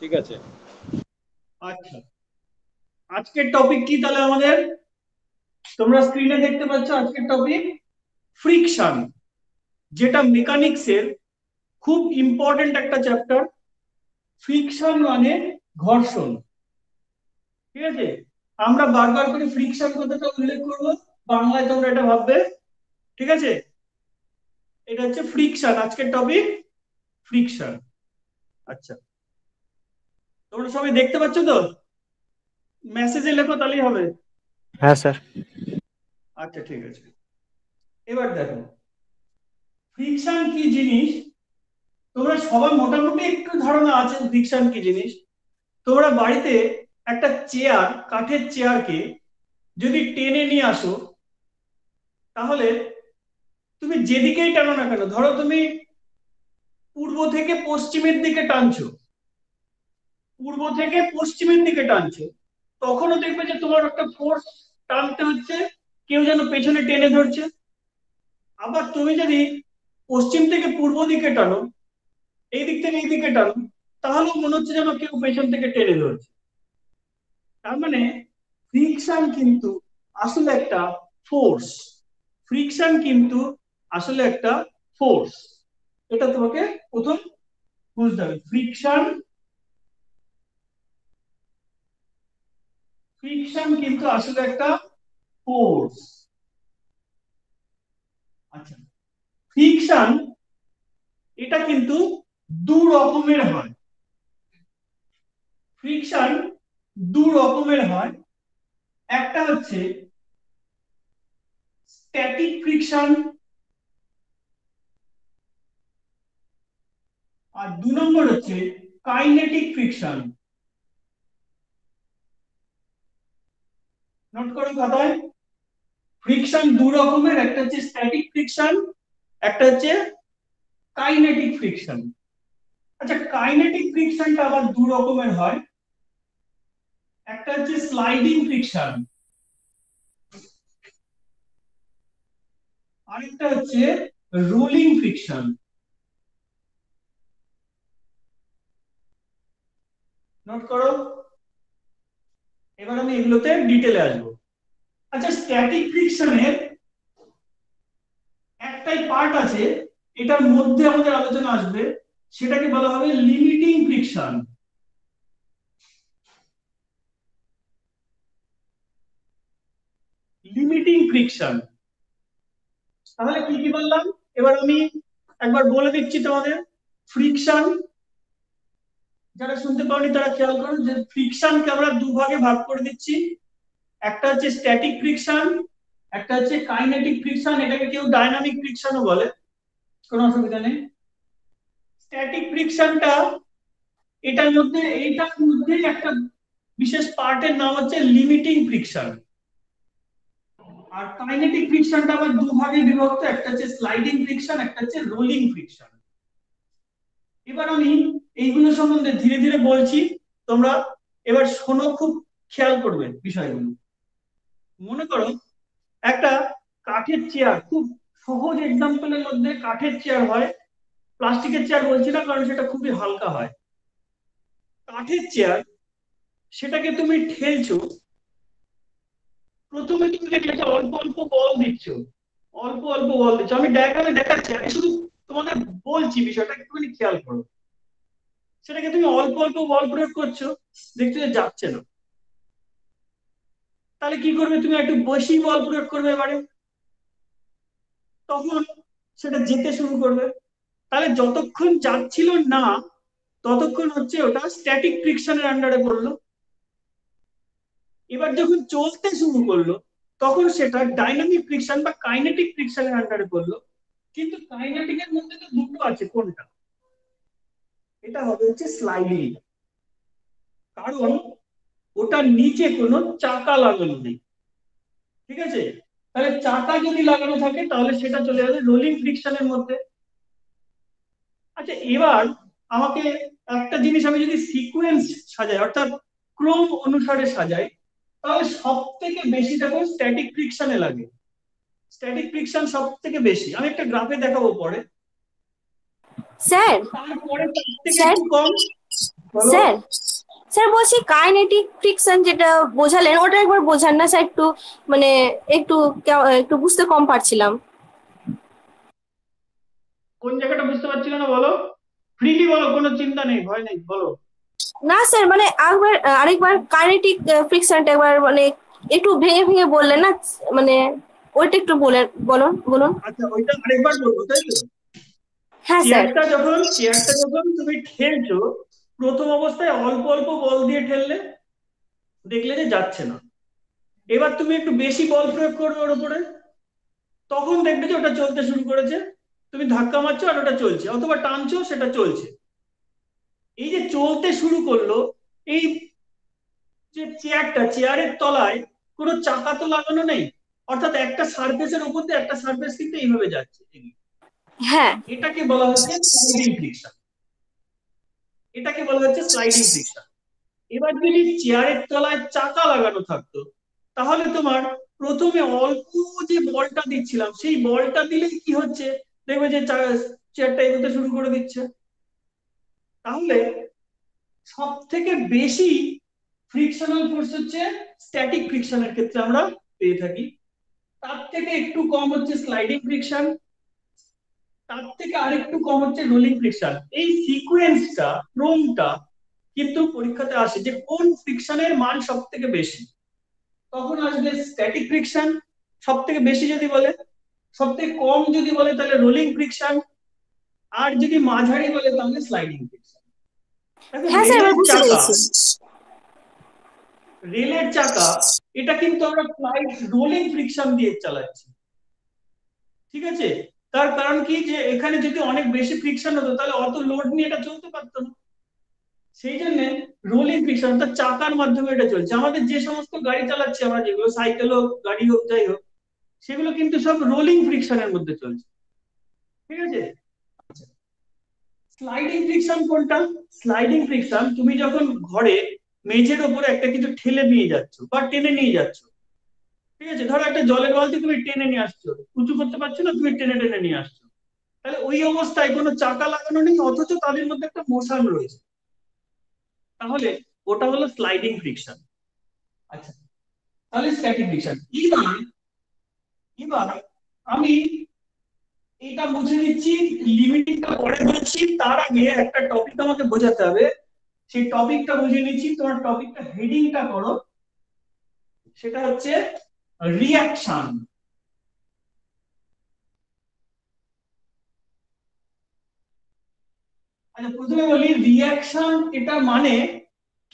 ঠিক আছে। আচ্ছা, আজকের টপিক কি তাহলে আমাদের? তোমরা স্ক্রিনে দেখতে পাচ্ছ আজকের টপিক ফ্রিকশন, যেটা মেকানিক্সের খুব ইম্পর্টেন্ট একটা চ্যাপ্টার। ফ্রিকশন মানে ঘর্ষণ। ঠিক আছে, আমরা বারবার করে ফ্রিকশন কথাটা উল্লেখ করবো, বাংলায় তোমরা এটা ভাববে। ঠিক আছে, এটা হচ্ছে ফ্রিকশন, আজকের টপিক ফ্রিকশন। আচ্ছা, তোমরা সবাই দেখতে পাচ্ছ তো? মেসেজে লেখো তাহলেই হবে। হ্যাঁ স্যার। আচ্ছা ঠিক আছে, এবার দেখো ফ্রিকশন কি জিনিস। তোমরা সবার মোটামুটি একটু ধারণা আছে ফ্রিকশন কি জিনিস। তোমরা বাড়িতে একটা চেয়ার, কাঠের চেয়ারকে যদি টেনে নিয়ে আসো, তাহলে তুমি যেদিকেই টানো না কেন, ধরো তুমি পূর্ব থেকে পশ্চিমের দিকে টানছো, পূর্ব থেকে পশ্চিমের দিকে টানছো, তখনও দেখবে যে তোমার একটা ফোর্স টানতে হচ্ছে, কেউ যেন পেছনে টেনে ধরছে। আবার তুমি যদি পশ্চিম থেকে পূর্ব দিকে টানো, এই দিক থেকে এই দিকে টানো, তাহলেও মনে হচ্ছে যেন কেউ পেছন থেকে টেনে ধরছে। তার মানে ফ্রিকশন কিন্তু আসলে একটা ফোর্স। ফ্রিকশন কিন্তু আসলে একটা ফোর্স, এটা তোমাকে প্রথম বুঝতে হবে। ফ্রিকশন ফ্রিকশন কিন্তু আসলে একটা ফোর্স। আচ্ছা, ফ্রিকশন এটা কিন্তু দু রকমের হয়। ফ্রিকশন দু রকমের হয়, একটা হচ্ছে স্ট্যাটিক ফ্রিকশন, আর 2 নম্বর হচ্ছে কাইনেটিক ফ্রিকশন। নোট করো খাতায়। ফ্রিকশন দু রকমের, একটা হচ্ছে স্ট্যাটিক ফ্রিকশন, একটা হচ্ছে কাইনেটিক ফ্রিকশন। আচ্ছা, কাইনেটিক ফ্রিকশনটা আবার দু রকমের হয়, একটা হচ্ছে স্লাইডিং ফ্রিকশন, আরেকটা হচ্ছে রোলিং ফ্রিকশন। নোট করো, এবার আমি এগুলোতে ডিটেলে আসবো। আচ্ছা, স্ট্যাটিক ফ্রিকশনের একটাই পার্ট আছে, এটার মধ্যে আমাদের আলোচনা আসবে, সেটাকে বলা হবে লিমিটিং ফ্রিকশন। লিমিটিং ফ্রিকশন, তাহলে কি কি বললাম এবার আমি একবার বলে দিচ্ছি তোমাদের। ফ্রিকশন, যারা শুনতে পাওনি তারা খেয়াল করো যে ফ্রিকশনকে আমরা দুভাগে ভাগ করে দিচ্ছি। একটা হচ্ছে স্ট্যাটিক ফ্রিকশন, একটা হচ্ছে কাইনেটিক ফ্রিকশন, এটাকে কেউ ডাইনামিক ফ্রিকশনও বলে, কোনো অসুবিধা নেই। স্ট্যাটিক ফ্রিকশনটা এইটার মধ্যেই একটা বিশেষ পার্টের নাম হচ্ছে লিমিটিং ফ্রিকশন। আর কাইনেটিক ফ্রিকশনটা আবার দুভাগে বিভক্ত, একটা হচ্ছে স্লাইডিং ফ্রিকশন, একটা হচ্ছে রোলিং ফ্রিকশন। এবার আমি এইগুলো সম্বন্ধে ধীরে ধীরে বলছি, তোমরা এবার শোনো, খুব খেয়াল করবে বিষয়গুলো। মনে করো একটা কাঠের চেয়ার, খুব সহজ এক্সাম্পলের মধ্যে কাঠের চেয়ার হয়, প্লাস্টিকের চেয়ার বলছি না কারণ সেটা খুবই হালকা হয়। কাঠের চেয়ার, সেটাকে তুমি ঠেলছো, প্রথমে তুমি দেখলে যে অল্প অল্প বল দিচ্ছ, অল্প অল্প বল দিচ্ছ। আমি ডায়াগ্রামে দেখাচ্ছি, আমি শুধু তোমাদের বলছি, বিষয়টা একটুখানি খেয়াল করো। সেটাকে তুমি অল্প অল্প বল প্রয়োগ করছো, দেখছো যে যাচ্ছে না, তাহলে কি করবে? তুমি একটু বেশি বল প্রয়োগ করবে এবারে, তখন সেটা যেতে শুরু করবে। তাহলে যতক্ষণ যাচ্ছিল না ততক্ষণ হচ্ছে ওটা স্ট্যাটিক ফ্রিকশনের আন্ডারে পড়লো। এবার যখন চলতে শুরু করলো তখন সেটা ডাইনামিক ফ্রিকশন বা কাইনেটিক ফ্রিকশনের আন্ডারে পড়লো। কিন্তু কাইনেটিক এর মধ্যে তো দুটো আছে, কোনটা? এটা হবে হচ্ছে স্লাইডিং, কারণ ওটার নিচে কোনো চাকা লাগানো নেই। ঠিক আছে, তাহলে চাকা যদি লাগানো থাকে তাহলে সেটা চলে যাবে রোলিং ফ্রিকশনের মধ্যে। আচ্ছা, এবার আমাকে একটা জিনিস আমি যদি সিকোয়েন্স সাজাই, অর্থাৎ ক্রম অনুসারে সাজাই, তাহলে সব থেকে বেশি দেখো স্ট্যাটিক ফ্রিকশনে লাগে। স্ট্যাটিক ফ্রিকশন সব থেকে বেশি, আমি একটা গ্রাফে দেখাবো পরে। স্যার তারপরে তার থেকে স্যার একটু কম, বলো। স্যার, স্যার বলছি কাইনেটিক ফ্রিকশন যেটা বোঝালেন ওটা একবার বোঝান না স্যার, একটু মানে একটু একটু বুঝতে কম পারছিলাম। কোন জায়গাটা বুঝতে পারছিলে না বলো, ফ্রিলি বলো, কোনো চিন্তা নেই, ভয় নেই, বলো। না স্যার, মানে আরেকবার কাইনেটিক ফ্রিকশনটা একবার মানে একটু ভেঙে ভেঙে বললেন না, মানে ওইটা একটু বলেন, বলুন বলুন। আচ্ছা, ওইটা আরেকবার বলবো, তাই তো? হ্যাঁ স্যার। চেয়ারটা যখন তুমি ঠেলছো, প্রথম অবস্থায় অল্প অল্প বল দিয়ে ঠেললে, দেখলে যে যাচ্ছে না। এবার তুমি একটু বেশি বল প্রয়োগ করবে ওর উপরে, তখন দেখবে যে ওটা চলতে শুরু করেছে। তুমি ধাক্কা মারছো আর ওটা চলছে, অথবা টানছো সেটা চলছে। এই যে চলতে শুরু করলো, এই যে চেয়ারের তলায় কোনো চাকা তো লাগানো নেই, অর্থাৎ একটা সার্ফেসের উপর দিয়ে একটা সার্ফেস কিন্তু এইভাবে যাচ্ছে। হ্যাঁ। এটাকে বলা হচ্ছে স্লাইডিং ফ্রিকশন। এটাকে বলা হচ্ছে স্লাইডিং ফ্রিকশন। এবার যদি চেয়ারের তলায় চাকা লাগানো থাকতো, তাহলে তোমার প্রথমে অল্প যে বলটা দিচ্ছিলাম, সেই বলটা দিলেই কি হচ্ছে, দেখবে যে চেয়ারটা এগোতে শুরু করে দিচ্ছে। তাহলে সব থেকে বেশি ফ্রিকশনাল ফোর্স হচ্ছে স্ট্যাটিক ফ্রিকশনের ক্ষেত্রে আমরা পেয়ে থাকি। তার থেকে একটু কম হচ্ছে স্লাইডিং ফ্রিকশন, তার থেকে আরেকটু কম হচ্ছে রোলিং ফ্রিকশন। এই সিকোয়েন্সটা, ক্রমটা কিন্তু পরীক্ষাতে আসে যে কোন ফ্রিকশনের মান সব থেকে বেশি। তখন আসবে স্ট্যাটিক ফ্রিকশন সব থেকে বেশি যদি বলে, সব থেকে কম যদি বলে তাহলে রোলিং ফ্রিকশন, আর যদি মাঝারি বলে তাহলে স্লাইডিং ফ্রিকশন। দেখো, হ্যাঁ স্যার, এবার বুঝতে পেরেছি। রেলের চাকা, এটা কিন্তু আমরা ফ্লাইট রোলিং ফ্রিকশন দিয়ে চালাচ্ছি। ঠিক আছে? তার কারণ কি, যে এখানে যদি অনেক বেশি ফ্রিকশন হতো তাহলে অত লোড নিয়ে এটা চলতে পারতো না। সেই জন্য রোলিং ফ্রিকশন, অর্থাৎ চাকার মাধ্যমে এটা চলছে। আমাদের যে সমস্ত গাড়ি চালাচ্ছি আমরা, যেগুলো সাইকেল হোক, গাড়ি হোক, যাই হোক, সেগুলো কিন্তু সব রোলিং ফ্রিকশনের মধ্যে চলছে। ঠিক আছে? স্লাইডিং ফ্রিকশন কোনটা? স্লাইডিং ফ্রিকশন তুমি যখন ঘরে মেঝের উপরে একটা কিছু ঠেলে নিয়ে যাচ্ছ বা টেনে নিয়ে যাচ্ছ। ঠিক আছে, ধরো একটা জলের বালতি তুমি টেনে নিয়ে আসছো, উঁচু করতে পারছো না, তুমি টেনে টেনে নিয়ে আসছো। তাহলে ওই অবস্থায় কোনো চাকা লাগানো নেই, অথচ তাদের মধ্যে একটা মোশন রয়েছে। তাহলে ওটা হলো স্লাইডিং ফ্রিকশন। আচ্ছা, তাহলে স্ট্যাটিক ফ্রিকশন। এবার এবার আমি এটা বুঝে নিচ্ছি, লিমিটিংটা পরে বলছি, তার আগে একটা টপিক আমাকে বোঝাতে হবে। সেই টপিকটা বুঝে নিচ্ছি, তোমার টপিকটা হেডিংটা করো, সেটা হচ্ছে রিয়াকশন। আচ্ছা, প্রথমে বলি রিয়াকশন, এটা মানে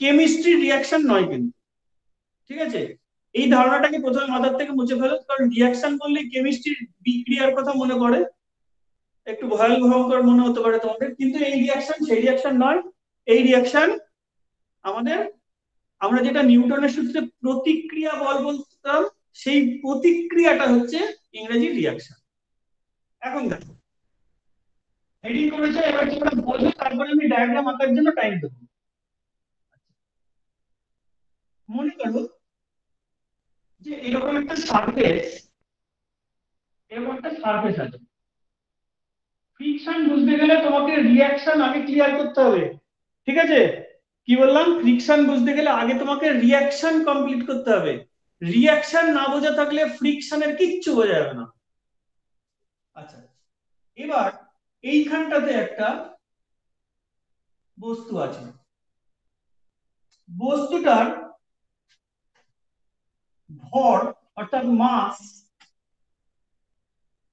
কেমিস্ট্রি রিয়াকশন নয় কিন্তু। ঠিক আছে? এই ধারণাটাকে প্রথমে মাথার থেকে মুছে ফেলো, কারণ রিয়াকশন বললে কেমিস্ট্রির বিক্রিয়ার কথা মনে পড়ে, একটু ভয়ঙ্কর মনে হতে পারে তোমাদের, কিন্তু এই রিয়াকশন সেই রিয়াকশন নয়। এই রিয়াকশন আমাদের, আমরা যেটা নিউটনের সূত্রে প্রতিক্রিয়া বল বলতাম, সেই প্রতিক্রিয়াটা হচ্ছে ইংরেজি রিয়াকশন। এখন দেখো, হেডিং করেছে, এবার তোমরা বলবে, তারপরে আমি ডায়াগ্রাম আঁকার জন্য টাইম দেবো। মনে করো যে এরকম একটা সারফেস আছে। ফ্রিকশন বুঝতে গেলে তোমাকে রিয়াকশন আগে ক্লিয়ার করতে হবে। ঠিক আছে? কি বললাম, ফ্রিকশন বুঝতে গেলে আগে তোমাকে রিয়াকশন কমপ্লিট করতে হবে। রিয়াকশন না বোঝা থাকলে ফ্রিকশনের কিচ্ছু বোঝা যাবে না। আচ্ছা, এবার এইখানটাতে একটা বস্তু আছে, বস্তুটার ভর অর্থাৎ মাস,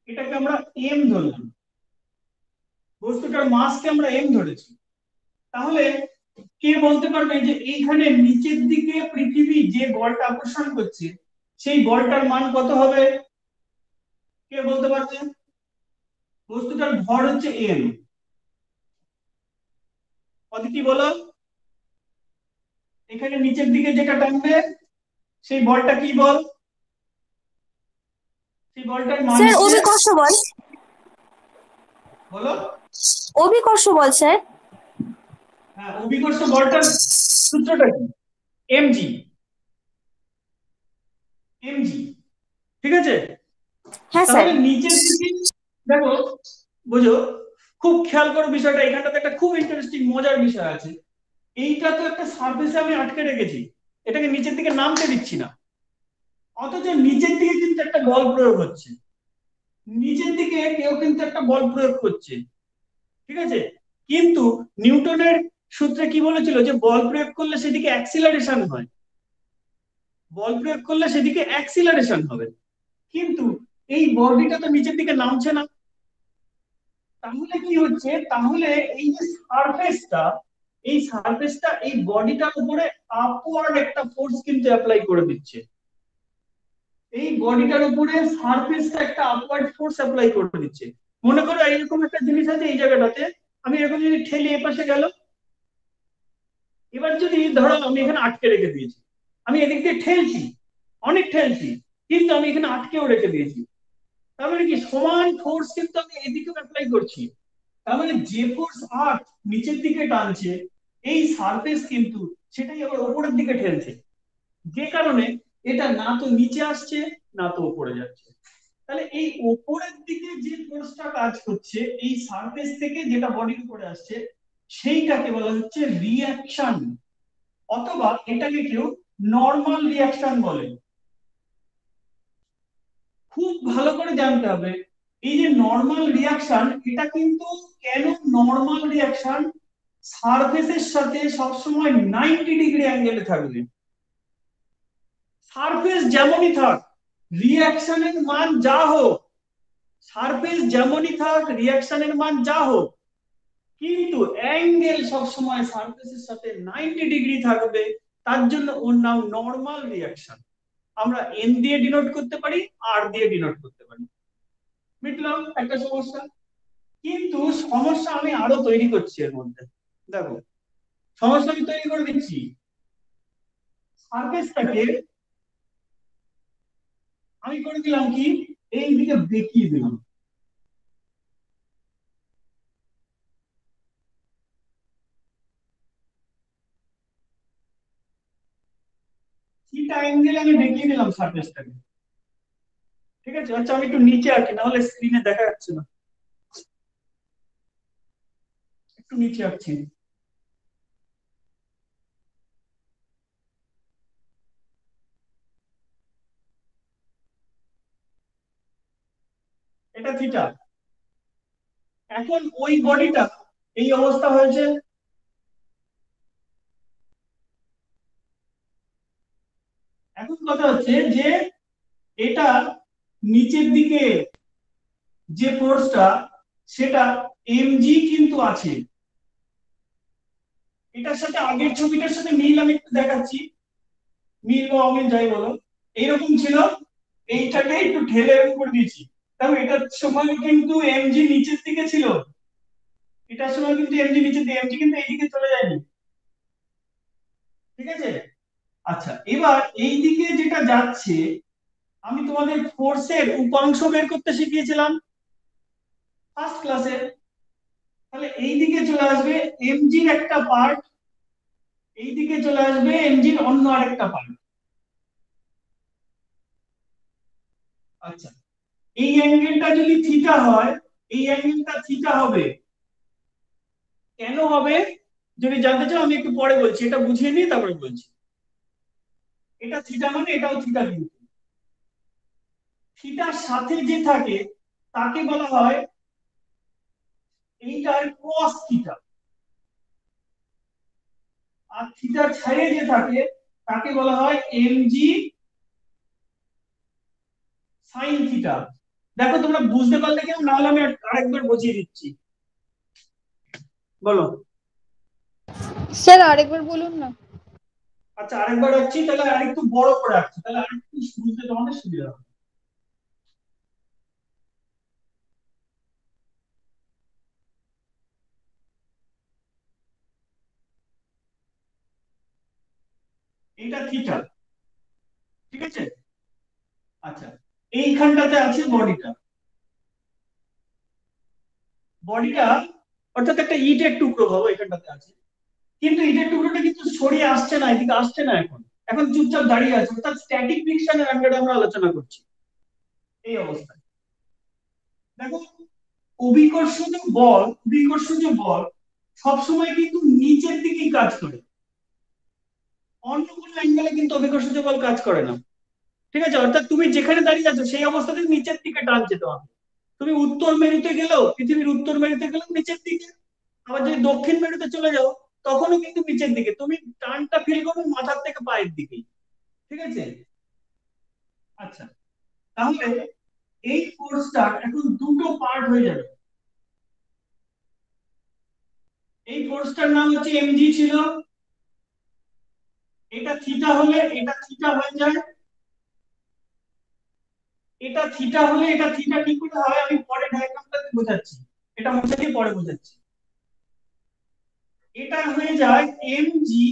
এটাকে আমরা এম ধরলাম। বস্তুটার মাসকে আমরা এম ধরেছি। তাহলে কে বলতে পারবে যে এইখানে নিচের দিকে পৃথিবী যে বলটা আকর্ষণ করছে, সেই বলটার মান কত হবে? কে বলতে পারবে? বস্তুটার ভর হচ্ছে এম। অদিতি বলো, এখানে নিচের দিকে যেটা টানবে সেই বলটা কি বল? সেই বলটার মান স্যার হচ্ছে, অভিকর্ষ বল। বলো। অভিকর্ষ বল স্যার। হ্যাঁ, অভিকর্ষ বলটার সূত্রটা কি? এমজি। এমজি। ঠিক আছে? হ্যাঁ স্যার। তাহলে নিচের দিকে দেখো, বুঝো, খুব খেয়াল করো বিষয়টা, এখানটাতে একটা খুব ইন্টারেস্টিং মজার বিষয় আছে। এইটা তো একটা সারফেসে আমি আটকে রেখেছি, এটাকে নিচের দিকে নামতে দিচ্ছি না, অথচ নিচের দিকে কিন্তু একটা বল প্রয়োগ হচ্ছে, নিচের দিকে কেউ কিন্তু একটা বল প্রয়োগ করছে, ঠিক আছে। কিন্তু নিউটনের সূত্রে কি বলেছিল যে বল প্রয়োগ করলে সেদিকে অ্যাক্সিলারেশন হয়, বল প্রয়োগ করলে সেদিকে অ্যাক্সিলারেশন হবে, কিন্তু এই বডিটা তো নিচের দিকে নামছে না। তাহলে কি হচ্ছে, তাহলে এই যে সারফেসটা, এই সারফেসটা এই বডিটার উপরে আপওয়ার্ড একটা ফোর্স কিন্তু অ্যাপ্লাই করে দিচ্ছে, এই বডিটার উপরে সারফেসটা একটা আপওয়ার্ড ফোর্স অ্যাপ্লাই করে দিচ্ছে। মনে করো এইরকম একটা জিনিস আছে এই জায়গাটাতে, আমি এরকম যদি ঠেলি এপাশে গেল, এবার যদি ধরো আমি এখানে আটকে রেখে দিয়েছি, আমি এদিক দিয়ে ঠেলছি, অনেক ঠেলছি, কিন্তু আমি এখানে আটকেও রেখে দিয়েছি, তার মানে কি সমান ফোর্স কিন্তু আমি এদিকেও অ্যাপ্লাই করছি। তার মানে যে ফোর্স আর্থ নিচের দিকে টানছে, এই সারফেস কিন্তু সেটাই আবার উপরের দিকে ঠেলছে, যে কারণে এটা না তো নিচে আসছে না তো উপরে যাচ্ছে। তাহলে এই উপরের দিকে যে ফোর্সটা কাজ করছে এই সারফেস থেকে যেটা বডির উপরে আসছে, সেইটাকে বলা হচ্ছে রিঅ্যাকশন, অথবা এটাকে কেউ নর্মাল রিঅ্যাকশন বলে। খুব ভালো করে জানতে হবে এই যে নর্মাল রিঅ্যাকশন, এটা কিন্তু কেন নর্মাল রিঅ্যাকশন, সারফেসের সাথে সবসময় 90 ডিগ্রি অ্যাঙ্গেলে থাকবে, সারফেস যেমনই থাক রিঅ্যাকশনের মান যা হোক, সারফেস যেমনই থাক রিঅ্যাকশনের মান যা হোক, কিন্তু অ্যাঙ্গেল সবসময় সারফেসের সাথে 90 ডিগ্রি থাকবে, তার জন্য ওর নাম নর্মাল রিঅ্যাকশন। আমরা এন দিয়ে ডিনোট করতে পারি, আর দিয়ে ডিনোট করতে পারি, মিটলাম একটা সমস্যা। কিন্তু সমস্যা আমি আরো তৈরি করছি এর মধ্যে, দেখো সমস্যা আমি তৈরি করে দিচ্ছি, সারফেসটাকে আমি করে দিলাম কি, এই দিকে বেঁকিয়ে দিলাম, থিটা অ্যাঙ্গেল আমি বেঁকিয়ে দিলাম সারফেসটাকে, ঠিক আছে। আচ্ছা আমি একটু নিচে আঁকি, নাহলে স্ক্রিনে দেখা যাচ্ছে না, একটু নিচে আঁকছি। এটা থিটা, এখন ওই বডিটা এই অবস্থা হয়েছে, এখন কথা হচ্ছে যে এটা নিচের দিকে যে ফোর্সটা সেটা এমজি কিন্তু আছে, এটার সাথে আগের ছবিটার সাথে মিল আমি একটু দেখাচ্ছি, মিল বা অমিল যাই বলো, এইরকম ছিল, এইটাকে একটু ঢেলে উপর দিয়েছি, তবে এটার সময় কিন্তু এমজি নিচের দিকে ছিল, এটার সময় কিন্তু এমজি নিচের দিকে, এমজি কিন্তু এইদিকে চলে যায়নি, ঠিক আছে। আচ্ছা এবার এই দিকে যেটা যাচ্ছে, আমি তোমাদের ফোর্সের উপাংশ বের করতে শিখিয়েছিলাম ফার্স্ট ক্লাসে, তাহলে এই দিকে চলে আসবে এমজির একটা পার্ট, এই দিকে চলে আসবে এমজির অন্য আরেকটা পার্ট। আচ্ছা এই অ্যাঙ্গেলটা যদি থিটা হয়, এই অ্যাঙ্গেলটা থিটা হবে, কেন হবে যদি জানতে চাও আমি একটু পরে বলছি, এটা বুঝিয়ে নিই তারপরে বলছি। এটা থিটা মানে এটাও থিটা, কিন্তু থিটার সাথে যে থাকে তাকে বলা হয় এইটার কস থিটা, আর থিটার ছাড়িয়ে যে থাকে তাকে বলা হয় এমজি সাইন থিটা। দেখো তোমরা বুঝতে পারলে কেউ, নাহলে আমি আরেকবার বুঝিয়ে দিচ্ছি, বলো। স্যার আরেকবার বলুন না। আচ্ছা আরেকবার রাখছি, তাহলে আরেকটু বড় করে রাখছি, তাহলে আরেকটু বুঝতে তোমাদের সুবিধা হবে। এটা থিটা, ঠিক আছে। আচ্ছা এইখানটাতে আছে বডিটা, বডিটা অর্থাৎ একটা ইটের টুকরো ভাবো এখানটাতে আছে, কিন্তু ইটের টুকরোটা কিন্তু সরিয়ে আসছে না, এদিকে আসছে না, এখন এখন চুপচাপ দাঁড়িয়ে আছে, অর্থাৎ স্ট্যাটিক ফ্রিকশনের আন্ডারে আমরা আলোচনা করছি এই অবস্থায়। দেখো অভিকর্ষজ বল সবসময় কিন্তু নিচের দিকেই কাজ করে, অন্য কোনো অ্যাঙ্গেলে কিন্তু অভিকর্ষজ বল কাজ করে না। ঠিক আছে, অর্থাৎ তুমি যেখানে দাঁড়িয়ে আছো সেই অবস্থাতে নিচের দিকে টানছে তোমাকে। তুমি উত্তর মেরুতে গেলেও, পৃথিবীর উত্তর মেরুতে গেলেও নিচের দিকে, আবার যদি দক্ষিণ মেরুতে চলে যাও তখনও কিন্তু নিচের দিকে, তুমি টানটা ফিল করবে মাথার থেকে পায়ের দিকে। ঠিক আছে, আচ্ছা, তাহলে এই ফোর্সটা এখন দুটো পার্ট হয়ে যাবে। এই ফোর্সটার নাম হচ্ছে এমজি ছিল, এটা থিটা হলে এটা থিটা হয়ে যায়, এটা থিটা হলে এটা থিটা কি করে হয় আমি পরে ডায়াগ্রামটাতে বোঝাচ্ছি, এটা মুছে দিয়ে পরে বোঝাচ্ছি। এটা হয়ে যায় এমজি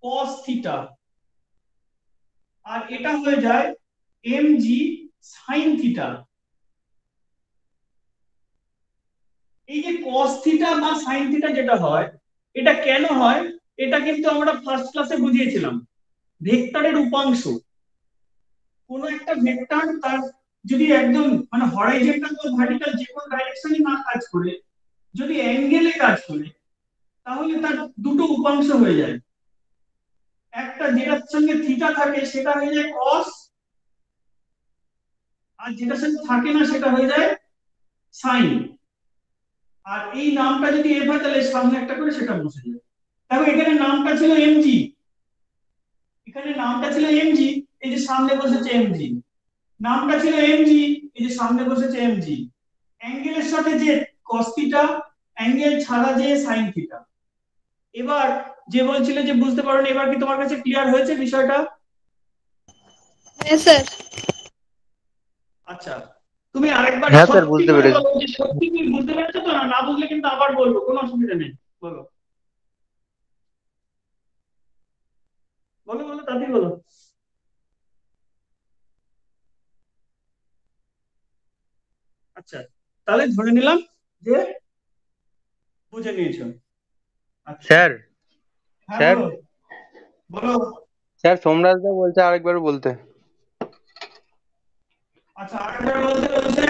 কস থিটা, আর এটা হয়ে যায় এমজি সাইন থিটা। এই যে কস থিটা বা সাইন থিটা যেটা হয়, এটা কেন হয়, এটা কিন্তু আমরা ফার্স্ট ক্লাসে বুঝিয়েছিলাম। ভেক্টরের উপাংশ, কোন একটা ভেক্টর তার যদি একদম মানে হরাইজন্টাল বা ভার্টিক্যাল যে কোনো ডাইরেকশনে না কাজ করে, যদি অ্যাঙ্গেলে কাজ করে, তাহলে তার দুটো উপাংশ হয়ে যায়। একটা যেটার সঙ্গে থিটা থাকে সেটা হয়ে যায় কস, আর যেটার সঙ্গে থাকে না সেটা হয়ে যায় সাইন। আর এই নামটা যদি এফ হয় তাহলে সামনে একটা করে সেটা বসে যায়। দেখো এখানে নামটা ছিল এমজি, এখানে নামটা ছিল এমজি, এই যে সামনে বসেছে এমজি, নামটা ছিল এমজি, এই যে সামনে বসেছে এমজি। অ্যাঙ্গেলের সাথে যে cos থিটা, অ্যাঙ্গেল ছাড়া যে sin থিটা। এবার যে বলছিল যে বুঝতে পারোনি, এবার কি তোমার কাছে ক্লিয়ার হয়েছে বিষয়টা? হ্যাঁ স্যার। আচ্ছা, তুমি আরেকবার হ্যাঁ স্যার, সত্যি বুঝতে করে পেরেছি। বলো যে সত্যি তুমি বুঝতে পেরেছো তো, না না বুঝলে কিন্তু আবার বলবো, কোনো অসুবিধা নেই, বলো বলো বলো তাড়াতাড়ি বলো। আচ্ছা, তাহলে ধরে নিলাম যে বুঝে নিয়েছো। আচ্ছা, স্যার, হ্যাঁ স্যার, বলো বলো। স্যার সোমরাজ দা বলছে আরেকবার বলতে। আচ্ছা, আরেকবার বলতে বলছে,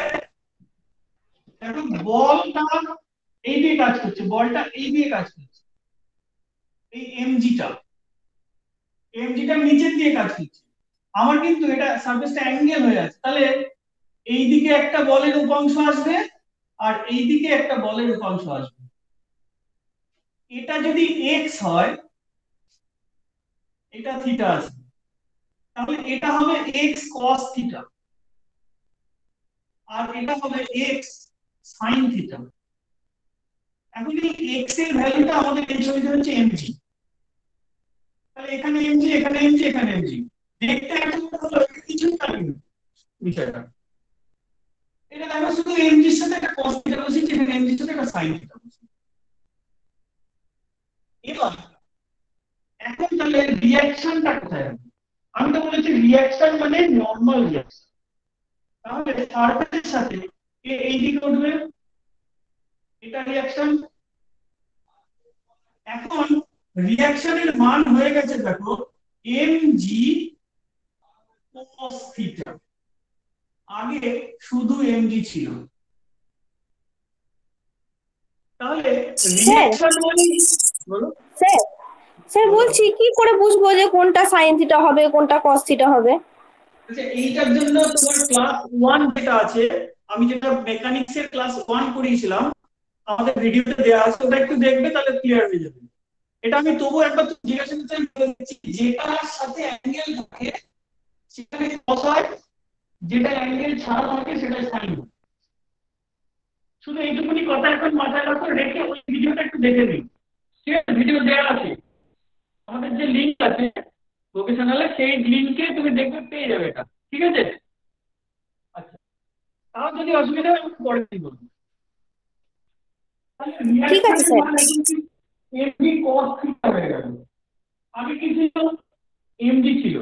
দেখো বলটা এই দিয়ে কাজ করছে, বলটা এই দিয়ে কাজ করছে, এই এমজিটা নিচের দিয়ে কাজ করছে। আমার কিন্তু এটা সারফেসটা অ্যাঙ্গেল হয়ে আছে, তাহলে এই দিকে একটা বলের উপাংশ আসবে আর এই দিকে একটা বলের উপাংশ আসবে। এটা যদি এক্স হয়, এটা থিটা আছে, তাহলে এটা হবে এক্স কস থিটা, আর এটা হবে এক্স সাইন থিটা। এখন এই এক্স এর ভ্যালুটা আমাদের এই ছবিতে হচ্ছে এমজি, তাহলে এখানে এমজি এখানে এমজি এখানে এমজি, দেখতে একদম হলো, এটা কিছুই থাকবে না বিষয়টা। এটা দেখো শুধু এমজির সাথে একটা cos থিটা বসিয়েছি, এখানে এমজির সাথে একটা sin থিটা বসিয়েছি। এবার এখন তাহলে রিঅ্যাকশনটা কোথায় হবে? আমি তো বলেছি রিঅ্যাকশন মানে নরমাল রিঅ্যাকশন, তাহলে সারফেসের সাথে এই দিকে উঠবে, এটা রিঅ্যাকশন। এখন রিঅ্যাকশনের মান হয়ে গেছে দেখো এমজি cos থিটা, আগে শুধু এমজি ছিল, তাহলে স্যার রিঅ্যাকশন মানে বলো। স্যার স্যার বলো, বলছি কি করে বুঝবো যে কোনটা সাইন থিটা হবে কোনটা কস থিটা হবে? আচ্ছা এইটার জন্য তোমার ক্লাস 1 যেটা আছে, আমি যেটা মেকানিক্স এর ক্লাস 1 করিয়েছিলাম, আমাদের ভিডিওতে দেওয়া আছে, ওটা একটু দেখবে তাহলে ক্লিয়ার হয়ে যাবে। এটা আমি তবু একবার জিজ্ঞাসা করতে আমি বলে দিচ্ছি, যেটার সাথে অ্যাঙ্গেল থাকে সেখানে কস হয়, যেটা অ্যাঙ্গেল ছাড়া থাকে সেটা সাইন হয়। শুধু এইটুকুনি কথা এখন মাথায় রাখো, রেখে ওই ভিডিওটা একটু দেখে নিন। ঠিক আছে, ভিডিও দেওয়া আছে, আমাদের যে লিঙ্ক আছে ভোকেশনালে, সেই লিঙ্কে তুমি দেখবে পেয়ে যাবে এটা। ঠিক আছে, আচ্ছা, তাও যদি অসুবিধা হয় আমি পরে কি বলবো। তাহলে ঠিক আছে রিঅ্যাকশনের স্যার। মান এখন কি এমজি cos থিটা হয়ে গেল, আগে কি ছিল এমজি ছিল।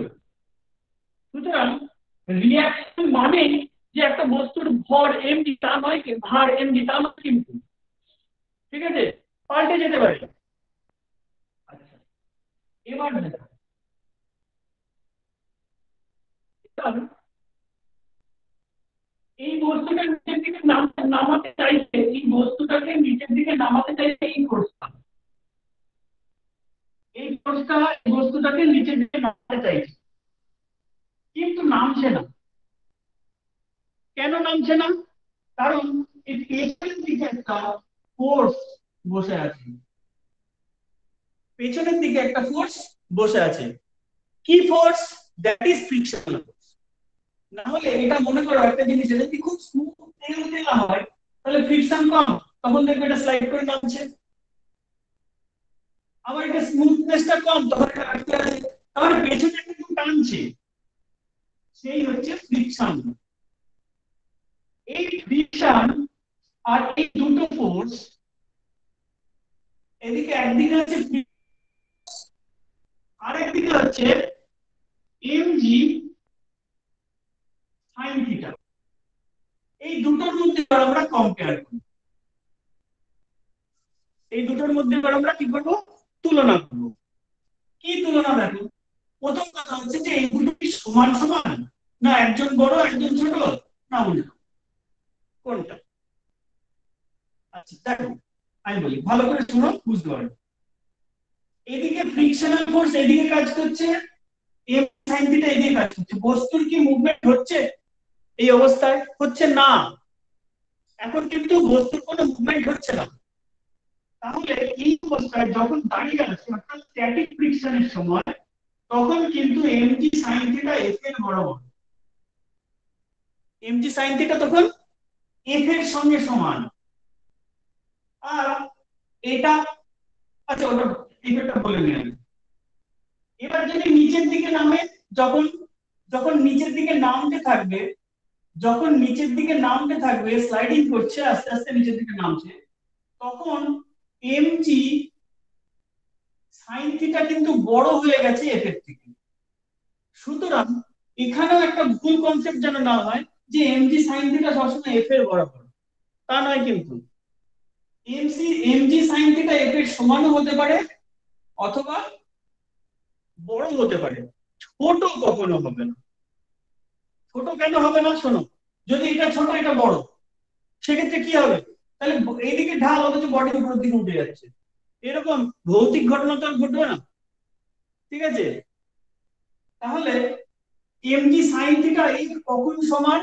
সুতরাং রিঅ্যাকশন মানে যে একটা বস্তুর ভর এমজি তা নয়, কি ভার এমজি তা নয় কিন্তু, ঠিক আছে, পাল্টে যেতে পারে। আচ্ছা, এবার দেখা, এবার এই বস্তুটা নিচের দিকে নামাতে চাইছে, এই বস্তুটাকে নিচের দিকে নামাতে চাইছে এই ফোর্স, ফোর্সটা এই বস্তুটাকে নিচের দিকে নামাতে চাইছে, কিন্তু নামছে না। কেন নামছে না? কারণ এই পেছনের দিকে একটা ফোর্স বসে আছে, পেছনের দিকে একটা ফোর্স বসে আছে। কি force? That is frictional force. না হলে এটা মনে করো একটা জিনিস যদি খুব স্মুথ তেল তেলা হয় তাহলে ফ্রিকশন কম, তখন দেখবে এটা স্লাইড করে নামছে। আবার এটা স্মুথনেসটা কম, তখন এটা আটকে আছে। তাহলে পেছনে কিন্তু টানছে, সেই হচ্ছে ফ্রিকশন। এই ফ্রিকশন আর এই দুটো ফোর্স, এদিকে একদিকে হচ্ছে আরেকদিকে হচ্ছে mg sin থিটা। এই দুটোর মধ্যে আমরা কম্পেয়ার করি, এই দুটোর মধ্যে আমরা কি করব? তুলনা করব। কি তুলনা? দেখো, প্রথম কথা হচ্ছে যে এই দুটো কি সমান সমান, না একজন বড় একজন ছোট, না উল্টো, কোনটা? আচ্ছা দেখো, আমি বলি ভালো করে শুনো, বুঝতে পারবে। এদিকে ফ্রিকশনাল ফোর্স এদিকে কাজ করছে, এম সাইন থিটা এদিকে কাজ করছে। বস্তুর কি মুভমেন্ট হচ্ছে? এই অবস্থায় হচ্ছে না। এখন কিন্তু বস্তুর কোনো মুভমেন্ট হচ্ছে না। তাহলে এই অবস্থায় যখন দাঁড়িয়ে আছে অর্থাৎ স্ট্যাটিক ফ্রিকশনের সময়, তখন কিন্তু mg sin থিটা f এর বরাবর। mg sin থিটা তখন f এর সঙ্গে সমান। আর এটা, আচ্ছা ওটা এটা বলে নিলাম। এবার যদি নিচের দিকে নামে, যখন যখন নিচের দিকে নামতে থাকবে, যখন নিচের দিকে নামতে থাকবে, স্লাইডিং করছে আস্তে আস্তে নিচের দিকে নামছে, তখন mg sin থিটা কিন্তু বড় হয়ে গেছে f এর থেকে। সুতরাং এখানেও একটা ভুল কনসেপ্ট যেন না হয় যে mg sin থিটা সবসময় f এর বরাবর, তা নয় কিন্তু। mg sin থিটা f এর সমানও হতে পারে অথবা বড় হতে পারে, ছোট কখনো হবে না। ছোট কেন হবে না? শোনো, যদি এটা ছোট এটা বড়, সেক্ষেত্রে কি হবে? তাহলে এইদিকে ঢাল অথচ বডির উপর দিকে উঠে যাচ্ছে, এরকম ভৌতিক ঘটনা তো আর ঘটবে না, ঠিক আছে? তাহলে mg sin থিটা এই কখন সমান?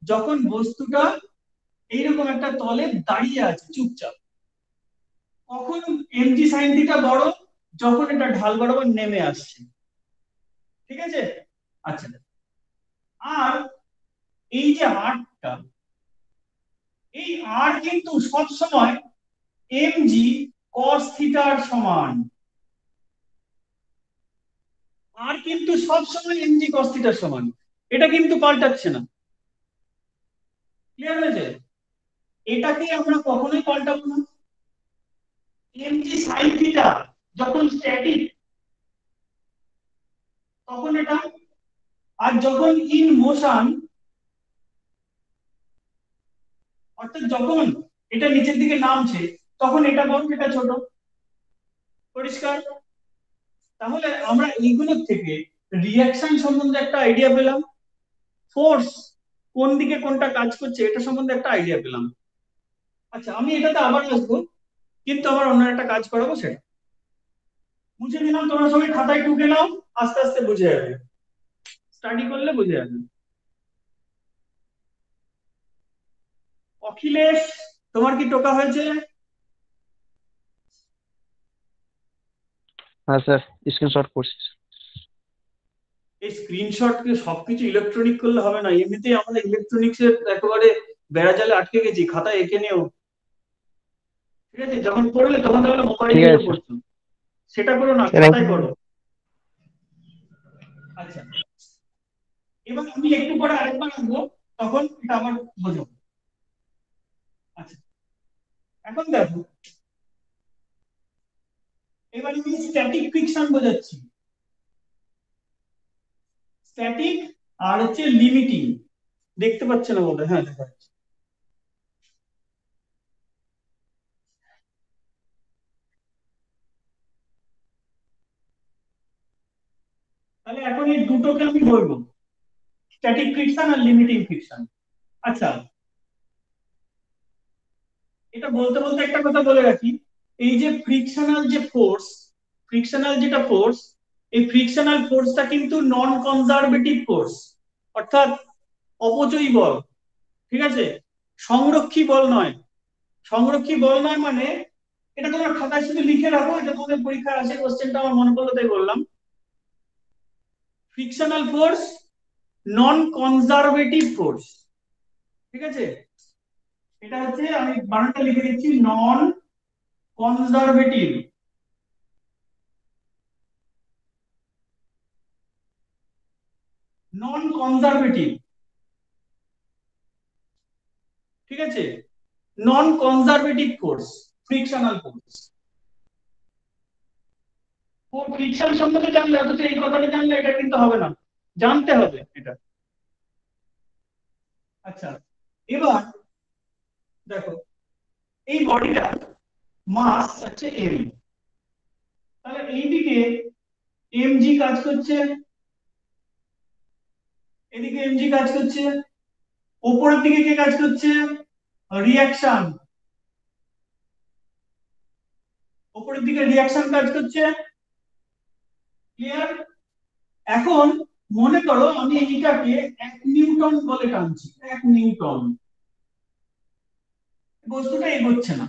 যখন বস্তুটা এইরকম একটা তলে দাঁড়িয়ে আছে চুপচাপ। কখন mg sin থিটা বড়? যখন এটা ঢাল বরাবর নেমে আসছে, ঠিক আছে? আচ্ছা, আর এই যে আরটা, এই আর কিন্তু সব সময় mg cos থিটার সমান। আর কিন্তু সব সময় mg cos থিটার সমান, এটা কিন্তু পাল্টাচ্ছে না। ক্লিয়ার হয়েছে? এটাকে আমরা কখনোই পাল্টাবো না। mg sin থিটা যখন স্ট্যাটিক তখন এটা, আর যখন ইন মোশন অর্থাৎ যখন এটা নিচের দিকে নামছে, তখন এটা বড় এটা ছোট। পরিষ্কার? তাহলে আমরা এইগুলোর থেকে রিঅ্যাকশন সম্বন্ধে একটা আইডিয়া পেলাম, ফোর্স কোন দিকে কোনটা কাজ করছে এটা সম্বন্ধে একটা আইডিয়া পেলাম। আচ্ছা, আমি এটাতে আবার আসবো, কিন্তু আমার অন্য একটা কাজ করাবো, সেটা বুঝে নিলাম। তোমরা সবাই খাতায় টুকে নাও, আস্তে আস্তে বুঝে যাবে, স্টাডি করলে বুঝে যাবে। অখিলেশ, তোমার কি টোকা হয়েছে? হ্যাঁ স্যার, স্ক্রিনশট করছি। এই স্ক্রিনশট সবকিছু ইলেকট্রনিক করলে হবে না, এমনিতেই আমাদের ইলেকট্রনিক্স এর একেবারে বেড়াজালে আটকে গেছি। খাতায় এঁকে নিও, ঠিক আছে? যখন পড়লে তখন তাহলে মোবাইল ঠিক নিয়ে আছে পড়ছো, সেটা করো না, স্যার। খাতায় করো। আচ্ছা, এবার আমি একটু পরে আরেকবার আসবো, তখন এটা আবার বোঝো। আচ্ছা, এখন দেখো, এবার আমি স্ট্যাটিক ফ্রিকশন বোঝাচ্ছি। স্ট্যাটিক আর হচ্ছে লিমিটিং, দেখতে পাচ্ছ না বলে? হ্যাঁ দেখা যাচ্ছে। তাহলে এখন এই দুটোকে আমি বলবো, স্ট্যাটিক ফ্রিকশন আর লিমিটিং ফ্রিকশন। আচ্ছা, এটা বলতে বলতে একটা কথা বলে রাখি, এই যে ফ্রিকশনাল যে ফোর্স, ফ্রিকশনাল যেটা ফোর্স, এই ফ্রিকশনাল ফোর্সটা কিন্তু নন কনজারভেটিভ ফোর্স, অর্থাৎ অপচয়ী বল। ঠিক আছে, সংরক্ষী বল নয়। সংরক্ষী বল নয় মানে, এটা তোমরা খাতায় শুধু লিখে রাখো, এটা তোমাদের পরীক্ষায় আসে, কোশ্চেনটা আমার মনে পড়লো তাই বললাম। ফ্রিকশনাল ফোর্স নন কনজারভেটিভ ফোর্স। ঠিক আছে, এটা হচ্ছে, আমি বানানটা লিখে দিচ্ছি, নন কনজারভেটিভ। নন কনজারভেটিভ, ঠিক আছে, নন কনজারভেটিভ ফোর্স, ফ্রিকশনাল ফোর্স। ও ফ্রিকশন সম্বন্ধে জানলে, অথচ এই কথাটা জানলে এটা কিন্তু হবে না, জানতে হবে এটা। আচ্ছা, এবার দেখো, এই বডিটা মাস হচ্ছে এম, তাহলে এইদিকে এমজি কাজ করছে, এদিকে এমজি কাজ করছে, উপরের দিকে কে কাজ করছে? রিয়াকশন, উপরের দিকে রিয়াকশন কাজ করছে। ক্লিয়ার? এখন মনে করো আমি এইটাকে 1 নিউটন বলে টানছি, 1 নিউটন। বস্তুটা এগোচ্ছে না,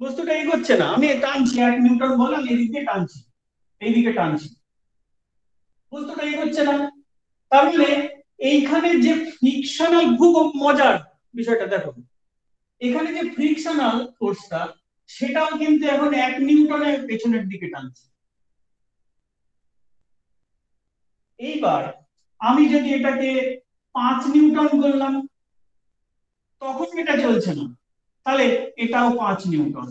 বস্তুটা এগোচ্ছে না, আমি টানছি 1 নিউটন বলে, আমি এদিকে টানছি, এইদিকে টানছি, বস্তুটা এগোচ্ছে না। তার মানে এইখানে যে ফ্রিকশনাল, খুব মজার বিষয়টা দেখো, এখানে যে ফ্রিকশনাল ফোর্সটা, সেটাও কিন্তু এখন 1 নিউটনের পেছনের দিকে টানছে। এইবার আমি যদি এটাকে 5 নিউটন করলাম, তখন এটা চলছে না, তাহলে এটাও 5 নিউটন,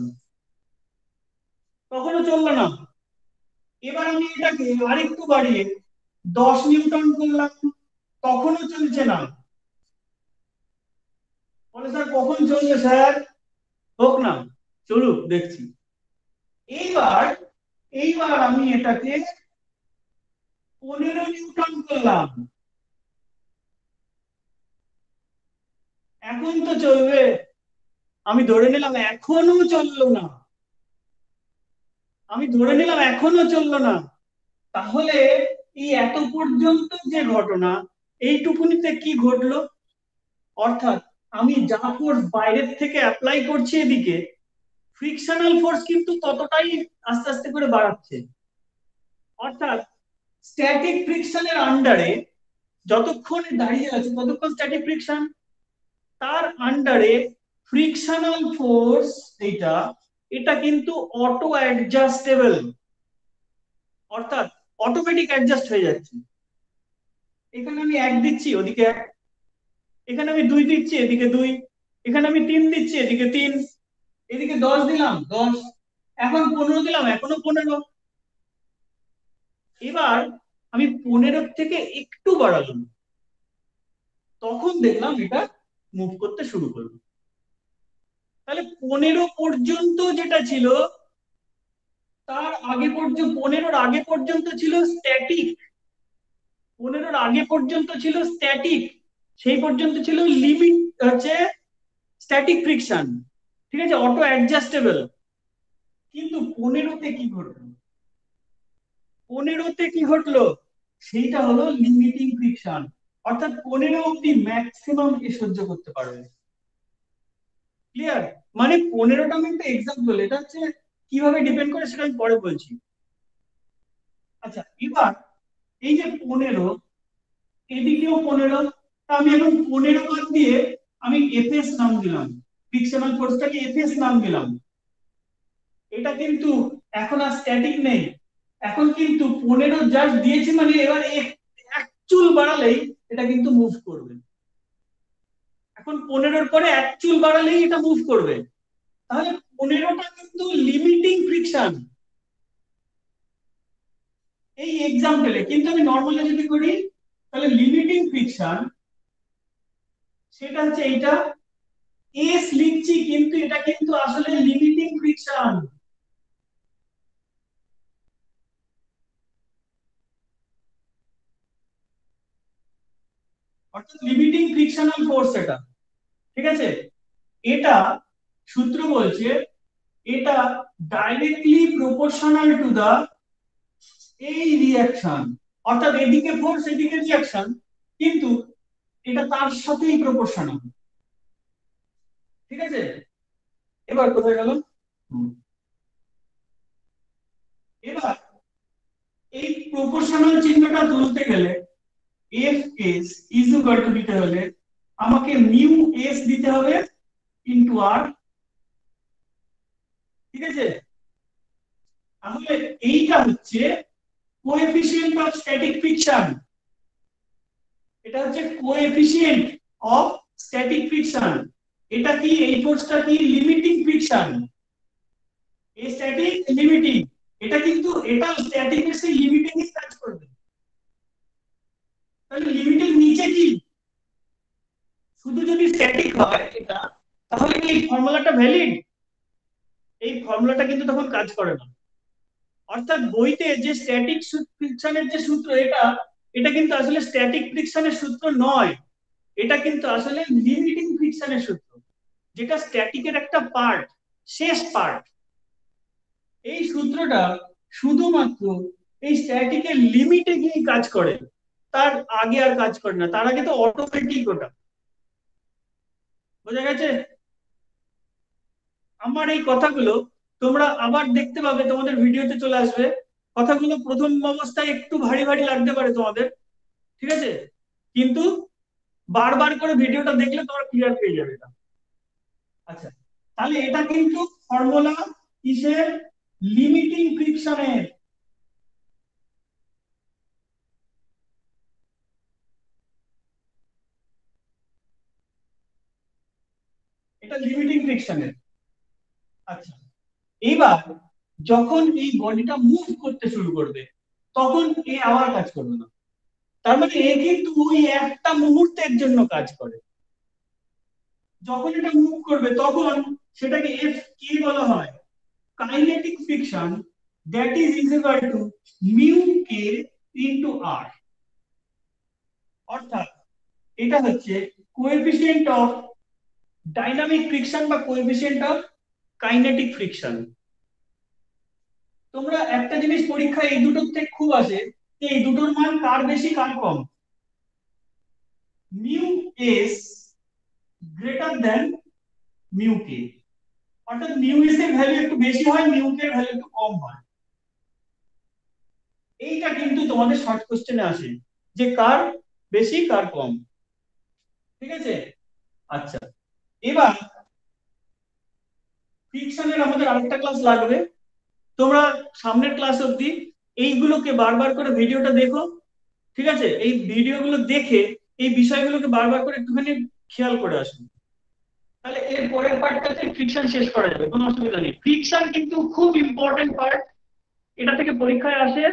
তখনও চললো না। এবার আমি এটাকে আরেকটু বাড়িয়ে 10 নিউটন করলাম, তখনও চলছে না। বলে স্যার কখন চলবে স্যার? হোক না, চলুক, দেখছি। এইবার এইবার আমি এটাকে 15 নিউটন করলাম, এখন তো চলবে। আমি ধরে নিলাম এখনো চললো না, আমি ধরে নিলাম এখনো চললো না। তাহলে এই এত পর্যন্ত যে ঘটনা, এইটুকুনিতে কি ঘটলো? অর্থাৎ আমি যা ফোর্স বাইরের থেকে অ্যাপ্লাই করছি এদিকে, ফ্রিকশনাল ফোর্স কিন্তু ততটাই আস্তে আস্তে করে বাড়াচ্ছে। অর্থাৎ স্ট্যাটিক ফ্রিকশনের আন্ডারে যতক্ষণ দাঁড়িয়ে আছে ততক্ষণ স্ট্যাটিক ফ্রিকশন, তার আন্ডারে ফ্রিকশনাল ফোর্স, এটা এটা কিন্তু অটো অ্যাডজাস্টেবল, অর্থাৎ অটোমেটিক অ্যাডজাস্ট হয়ে যাচ্ছে। এখানে আমি 1 দিচ্ছি, ওদিকে 1, এখানে আমি 2 দিচ্ছি, এদিকে 2, এখানে আমি 3 দিচ্ছি, এদিকে 3, এদিকে 10 দিলাম, 10, এখন 15 দিলাম, এখনো 15। এবার আমি 15 থেকে একটু বাড়ালাম, তখন দেখলাম এটা মুভ করতে শুরু করলো। তাহলে 15 পর্যন্ত যেটা ছিল, তার আগে পর্যন্ত, 15-র আগে পর্যন্ত ছিল স্ট্যাটিক, 15-র আগে পর্যন্ত ছিল স্ট্যাটিক, সেই পর্যন্ত ছিল লিমিট, হচ্ছে স্ট্যাটিক ফ্রিকশন, ঠিক আছে, অটো অ্যাডজাস্টেবল। কিন্তু 15-তে কি ঘটলো? 15-তে কি ঘটলো? সেইটা হলো লিমিটিং ফ্রিকশন, অর্থাৎ 15 অব্দি ম্যাক্সিমাম এ সহ্য করতে পারবে। ক্লিয়ার? মানে 15টা আমি একটা এক্সাম্পল, এটা হচ্ছে কিভাবে ডিপেন্ড করে সেটা আমি পরে বলছি। আচ্ছা, এবার এই যে 15, এদিকেও 15, আমি এখন 15 বাদ দিয়ে আমি এফএস নাম দিলাম, ফ্রিকশনাল ফোর্সটাকে এফএস নাম দিলাম। এটা কিন্তু এখন আর স্ট্যাটিক নেই, এখন কিন্তু 15 জাস্ট দিয়েছি, মানে এবার এক চুল বাড়ালেই এটা কিন্তু মুভ করবে। এখন 15-র পরে এক চুল বাড়ালেই এটা মুভ করবে, তাহলে 15টা কিন্তু লিমিটিং ফ্রিকশন এই এক্সাম্পলে। কিন্তু আমি নর্মালি যদি করি, তাহলে লিমিটিং ফ্রিকশন সেটা হচ্ছে এইটা, এস লিখছি, কিন্তু এটা কিন্তু আসলে লিমিটিং ফ্রিকশন। অর্থাৎ লিমিটিং ফ্রিকশনাল ফোর্স এটা, ঠিক আছে। এটা সূত্র বলছে এটা ডাইরেক্টলি প্রপোর্শনাল টু দা এই রিঅ্যাকশন, অর্থাৎ এদিকে ফোর্স এদিকে রিঅ্যাকশন, কিন্তু এটা তার সাথেই প্রপোর্শনাল। ঠিক আছে, এবার কোথায় গেল? এবার এই প্রপোর্শনাল চিহ্নটা তুলতে গেলে F S is equal two দিতে হলে আমাকে মিউ এস দিতে হবে ইনটু আর। ঠিক আছে, তাহলে এইটা হচ্ছে কোএফিসিয়েন্ট অফ স্ট্যাটিক ফ্রিকশন। এটা হচ্ছে কোএফিসিয়েন্ট অফ স্ট্যাটিক ফ্রিকশন। এটা কি, এই ফোর্সটা কি? Limiting friction. এই স্ট্যাটিক লিমিটিং, এটা কিন্তু এটা স্ট্যাটিক এর সেই লিমিটিং এ কাজ করবে। তাহলে লিমিটের নিচে কি? শুধু যদি স্ট্যাটিক হয় এটা, তাহলে কি এই ফর্মুলাটা ভ্যালিড? এই ফর্মুলাটা কিন্তু তখন কাজ করে না। অর্থাৎ বইতে যে স্ট্যাটিক ফ্রিকশনের যে সূত্র, এটা এটা কিন্তু আসলে স্ট্যাটিক ফ্রিকশনের সূত্র নয়, এটা কিন্তু আসলে লিমিটিং ফ্রিকশনের সূত্র, যেটা স্ট্যাটিকের একটা পার্ট, শেষ পার্ট। এই সূত্রটা শুধুমাত্র এই স্ট্যাটিকের লিমিটে গিয়ে কাজ করে, তার আগে আর কাজ করে না। তার আগে তো অটোমেটিক ওটা। বোঝা গেছে? আমার এই কথাগুলো তোমরা আবার দেখতে পাবে, তোমাদের ভিডিওতে চলে আসবে। কথাগুলো প্রথম অবস্থায় একটু ভারী ভারী লাগতে পারে তোমাদের, ঠিক আছে, কিন্তু বারবার করে ভিডিওটা দেখলে তোমরা ক্লিয়ার পেয়ে যাবে এটা। আচ্ছা, তাহলে এটা কিন্তু ফর্মুলা কিসের? লিমিটিং ফ্রিকশনের। এটা লিমিটিং ফ্রিকশনের। আচ্ছা, এইবার যখন এই বডিটা মুভ করতে শুরু করবে, তখন এ আবার কাজ করবে না। তার মানে এ কিন্তু ওই একটা মুহূর্তের জন্য কাজ করে। যখন এটা মুভ করবে তখন সেটাকে এফ কি বলা হয়? Kinetic friction, that is equal to mu k into R. অর্থাৎ এটা হচ্ছে কোএফিসিয়েন্ট অফ ডাইনামিক ফ্রিকশন বা কোএফিসিয়েন্ট অফ কাইনেটিক ফ্রিকশন। তোমরা একটা জিনিস পরীক্ষায় এই দুটোর থেকে খুব আসে, যে এই দুটোর মান কার বেশি কার কম। Mu S greater than mu k, অর্থাৎ মিউ এস এর ভ্যালু একটু বেশি হয়, মিউ কে এর ভ্যালু একটু কম হয়। এইটা কিন্তু তোমাদের শর্ট কোশ্চেনে আসে, যে কার বেশি কার কম। ঠিক আছে, আচ্ছা, এবার ফ্রিকশনের আমাদের আরেকটা ক্লাস লাগবে। তোমরা সামনের ক্লাস অবধি এইগুলোকে বারবার করে ভিডিওটা দেখো। ঠিক আছে, এই ভিডিওগুলো দেখে এই বিষয়গুলোকে বারবার করে একটুখানি খেয়াল করে আসুন। তাহলে এর পরের পার্টটাতে ফ্রিকশন শেষ করা যাবে, কোনো অসুবিধা নেই। ফ্রিকশন কিন্তু খুব ইম্পর্টেন্ট পার্ট, এটা থেকে পরীক্ষায় আসে।